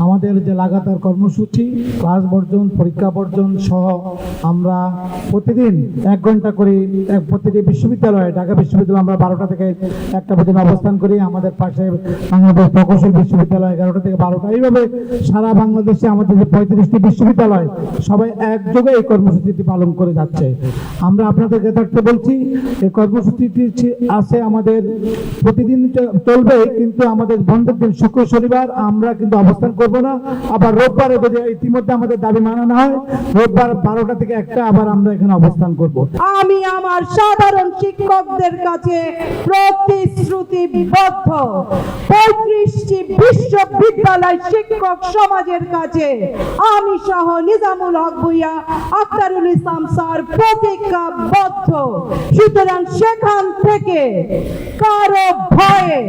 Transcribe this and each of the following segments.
আমাদের যে লাগাতার কর্মসূচি ক্লাস বর্জন পরীক্ষা বর্জন সহ আমরা প্রতিদিন 1 ঘন্টা করে প্রতিটি বিশ্ববিদ্যালয়ে ঢাকা বিশ্ববিদ্যালয় আমরা 12টা থেকে 1টা পর্যন্ত অবস্থান করি। আমাদের পাশে বাংলাদেশ প্রকৌশল বিশ্ববিদ্যালয় 11টা থেকে 12টা। এইভাবে সারা বাংলাদেশে আমাদের যে 35টি বিশ্ববিদ্যালয় সবাই একযোগে এই কর্মসূচিটি পালন করে যাচ্ছে। আমরা আপনাদেরকে থাকতে বলছি এই কর্মসূচিটি আছে আমাদের প্রতিদিন চলবে, কিন্তু আমাদের বন্ধের দিন শুক্র শনিবার আমরা কিন্তু অবস্থান করব না। আবার রোববারে যদি ইতিমধ্যে আমাদের দাবি মানা না হয়, রোববার 12টা থেকে 1টা আবার আমরা এখানে অবস্থান করব। আমি আমার সাধারণ শিক্ষকদের কাছে প্রতিশ্রুতিবদ্ধ, 35টি বিশ্ববিদ্যালয় শিক্ষক সমাজের কাছে আমি সহ নিজামুল হক ভূঁইয়া, আখতারুল ইসলাম স্যার প্রতিজ্ঞাবদ্ধ। সুতরাং সেখান থেকে কারো ভয়ে,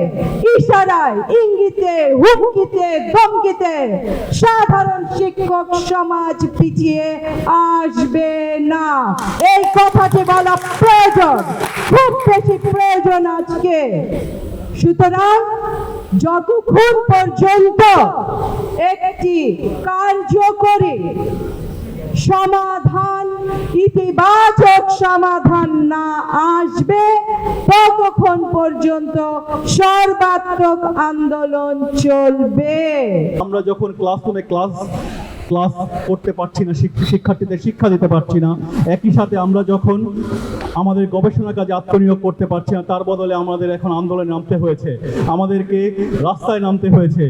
ইশারায়, ইঙ্গিতে, হুমকিতে, ধমকিতে সাধারণ শিক্ষক সমাজ পিছিয়ে আসবে না। এই কথাটি বলা প্রয়োজন, খুব বেশি প্রয়োজন আজকে। সুতরাং যতক্ষণ পর্যন্ত একটি কার্যকরী সমাধান, ইতিবাচক সমাধান না আসবে, ততক্ষণ পর্যন্ত সর্বাত্মক আন্দোলন চলবে। আমরা যখন ক্লাসরুমে ক্লাস করতে পারছি না, শিক্ষার্থীদের শিক্ষা দিতে পারছি না, একই সাথে আমরা যখন আমাদের গবেষণা কাজে আত্মনিয়োগ করতে পারছি না, তার বদলে আমাদের এখন আন্দোলনে নামতে হয়েছে, আমাদেরকে রাস্তায় নামতে হয়েছে।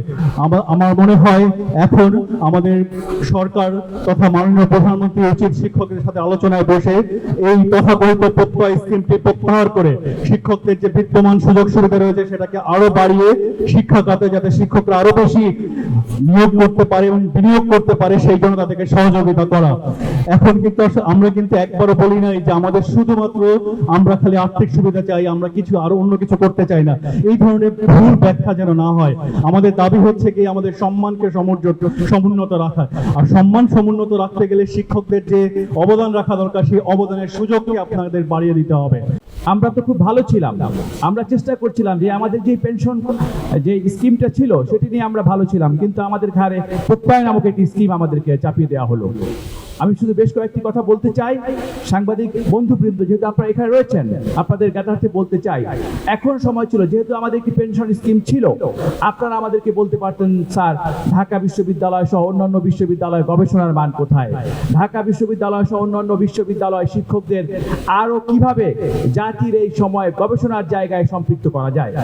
আমার মনে হয় এখন আমাদের সরকার তথা মাননীয় প্রধানমন্ত্রী উচিত শিক্ষকদের সাথে আলোচনায় বসে এই তথাকথিত প্রত্যয় স্কিমটি প্রত্যাহার করে শিক্ষকদের যে বিদ্যমান সুযোগ সুবিধা রয়েছে সেটাকে আরো বাড়িয়ে শিক্ষা খাতে যাতে শিক্ষকরা আরো বেশি নিয়োগ করতে পারে এবং বিনিয়োগ করতে পারে, সেই জন্য তাদেরকে সহযোগিতা করা। এখন কিন্তু আমরা কিন্তু একবারও বলি নাই যে আমাদের শুধুমাত্র আমরা খালি আর্থিক সুবিধা চাই, আমরা কিছু আরো অন্য কিছু করতে চাই না। এই ধরনের ভুল ব্যাখ্যা যেন না হয়। আমাদের দাবি হচ্ছে কি আমাদের সম্মানকে সমুন্নত রাখা, আর সম্মান সমুন্নত রাখতে গেলে শিক্ষকদের যে অবদান রাখা দরকার সেই অবদানের সুযোগকে আপনাদের বাড়িয়ে দিতে হবে। আমরা তো খুব ভালো ছিলাম, আমরা চেষ্টা করছিলাম যে আমাদের যে পেনশন যে স্কিমটা ছিল সেটি নিয়ে আমরা ভালো ছিলাম, কিন্তু আমাদের ঘাড়ে প্রত্যয় নামক একটি স্কিম আমাদেরকে চাপিয়ে দেওয়া হলো। আমি শুধু বেশ কয়েকটি কথা বলতে চাই, সাংবাদিক বন্ধুবৃন্দ যেহেতু আপনারা এখানে রয়েছেন, আপনাদের জ্ঞাতার্থে বলতে চাই, এখন সময় ছিল, যেহেতু আমাদের একটি পেনশন স্কিম ছিল, আপনারা আমাদেরকে বলতে পারতেন স্যার ঢাকা বিশ্ববিদ্যালয় সহ অন্যান্য বিশ্ববিদ্যালয় গবেষণার মান কোথায়, ঢাকা বিশ্ববিদ্যালয় সহ অন্যান্য বিশ্ববিদ্যালয় শিক্ষকদের আরো কিভাবে জাতির এই সময় গবেষণার জায়গায় সম্পৃক্ত করা যায়।